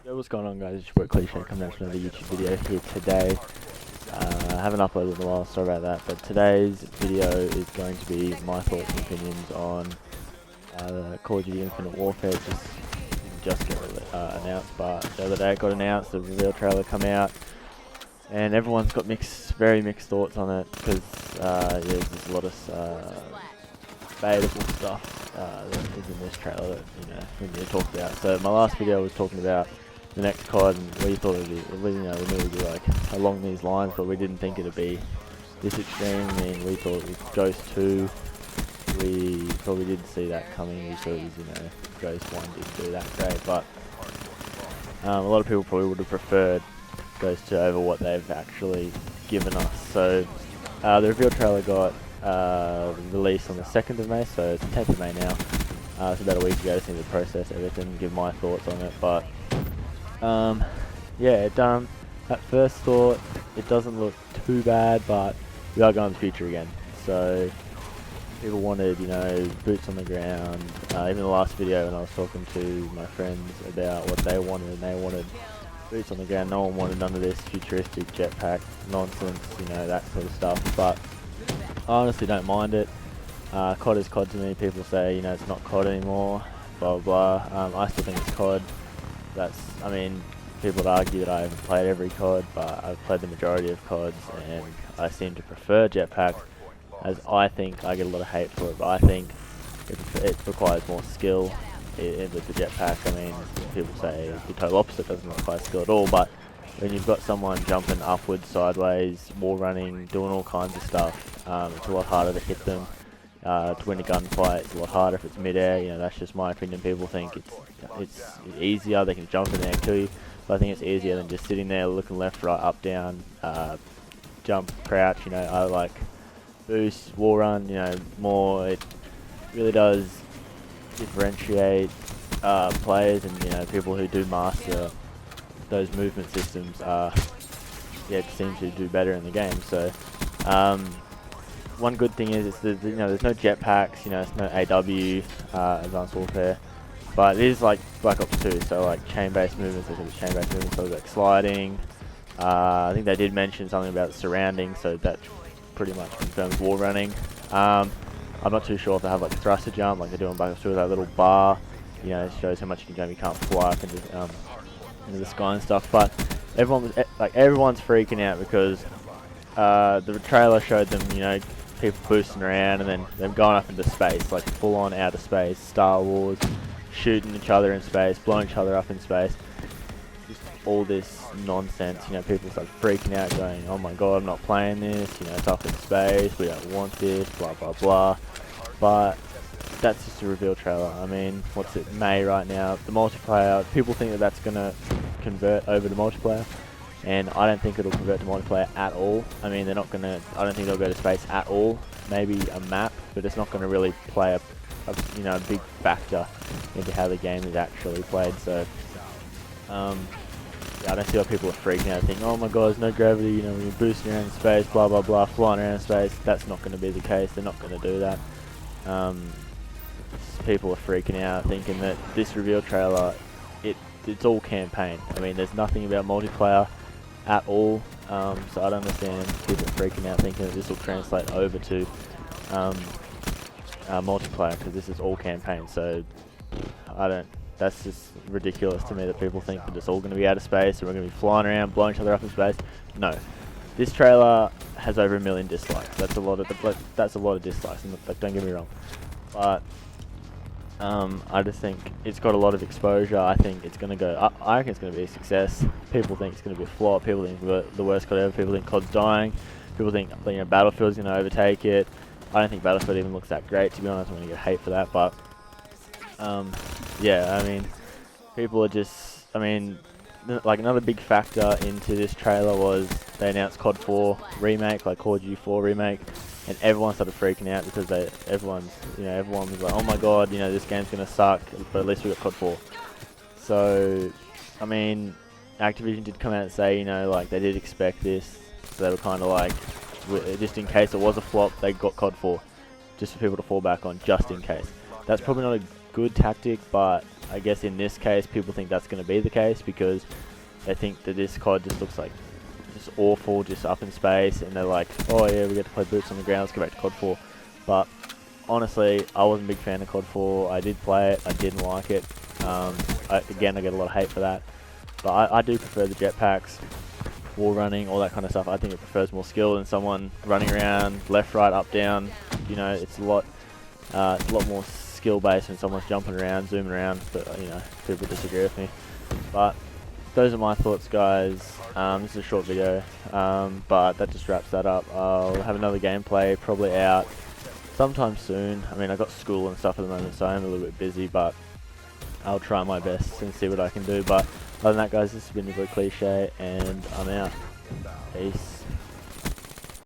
Yo, what's going on, guys? It's your boy Cliche coming out with another YouTube video here today. I haven't uploaded in a while, sorry about that, but today's video is going to be my thoughts and opinions on the Call of Duty Infinite Warfare. Just got announced, but the other day it got announced, the reveal trailer come out, and everyone's got very mixed thoughts on it, because there's a lot of debatable stuff that is in this trailer that we need to talk about. So my last video was talking about the next COD, and we thought we knew it would be like along these lines, but we didn't think it'd be this extreme. I mean, we thought it was Ghost 2. We probably didn't see that coming because Ghost 1 didn't do that great, but a lot of people probably would have preferred Ghost 2 over what they've actually given us. So the reveal trailer got released on the 2nd of May, so it's the 10th of May now. It's about a week ago. I just need to process everything, give my thoughts on it, but yeah, at first thought, it doesn't look too bad, but we are going to the future again. So people wanted, boots on the ground. Even the last video when I was talking to my friends about what they wanted, and they wanted boots on the ground. No one wanted none of this futuristic jetpack nonsense, that sort of stuff. But I honestly don't mind it. COD is COD to me. People say, it's not COD anymore, blah blah blah. I still think it's COD. People would argue that I haven't played every COD, but I've played the majority of CODs, and I seem to prefer jetpacks, as I think I get a lot of hate for it, but I think it requires more skill with the jetpack. People say the total opposite, doesn't require skill at all, but when you've got someone jumping upwards, sideways, wall running, doing all kinds of stuff, it's a lot harder to hit them. To win a gunfight, it's a lot harder if it's mid-air. That's just my opinion. People think it's easier, they can jump in there and kill you, but I think it's easier than just sitting there looking left, right, up, down, jump, crouch. I like boost, wall run, more. It really does differentiate players, and people who do master those movement systems seem to do better in the game. So one good thing is there's no jetpacks, it's no AW, Advanced Warfare, but it is like Black Ops 2, so like chain-based movements, so like sliding. I think they did mention something about surrounding, so that pretty much confirms wall running. I'm not too sure if they have like a thruster jump, like they do in Black Ops 2 with that little bar, it shows how much you can jump. You can't fly up into the sky and stuff, but everyone's freaking out because the trailer showed them, people boosting around and then them going up into space, like full on outer space, Star Wars, shooting each other in space, blowing each other up in space, just all this nonsense. People start freaking out, going, oh my god, I'm not playing this, it's up in space, we don't want this, blah blah blah. But that's just a reveal trailer. What's it, May right now? The multiplayer, people think that that's going to convert over to multiplayer, and I don't think it'll convert to multiplayer at all. They're not going to, I don't think they'll go to space at all. Maybe a map, but it's not going to really play a big factor into how the game is actually played. So I don't see why people are freaking out, thinking, oh my god, there's no gravity, when you're boosting around in space, blah blah blah, flying around in space. That's not going to be the case. They're not going to do that. People are freaking out, thinking that this reveal trailer, it's all campaign. There's nothing about multiplayer at all. So I don't understand people freaking out, thinking that this will translate over to multiplayer, because this is all campaign. So that's just ridiculous to me that people think that it's all going to be out of space and we're going to be flying around, blowing each other up in space. No. This trailer has over 1 million dislikes. That's a lot of dislikes, and don't get me wrong. But I just think it's got a lot of exposure. I think it's going to go. I reckon it's going to be a success. People think it's going to be a flop. People think it's the worst COD ever. People think COD's dying. People think Battlefield's going to overtake it. I don't think Battlefield even looks that great, to be honest. I'm going to get hate for that, but people are just. Like another big factor into this trailer was they announced COD 4 remake, like Call of Duty 4 remake, and everyone started freaking out because everyone was like, oh my god, this game's gonna suck, but at least we got COD 4. So, Activision did come out and say, like they did expect this, so they were kind of like, just in case it was a flop, they got COD 4, just for people to fall back on, just in case. That's probably not a good tactic, but I guess in this case, people think that's going to be the case because they think that this COD just looks like just awful, just up in space, and they're like, oh yeah, we get to play boots on the ground, let's go back to COD 4. But honestly, I wasn't a big fan of COD 4. I did play it, I didn't like it. Again, I get a lot of hate for that. But I do prefer the jetpacks, wall running, all that kind of stuff. I think it prefers more skill than someone running around left, right, up, down. You know, it's a lot more skill based when someone's jumping around, zooming around. But you know, people disagree with me. But those are my thoughts, guys. This is a short video, but that just wraps that up. I'll have another gameplay probably out sometime soon. I mean, I got school and stuff at the moment, so I'm a little bit busy, but I'll try my best and see what I can do. But other than that, guys, this has been your boy Cliche, and I'm out. Peace.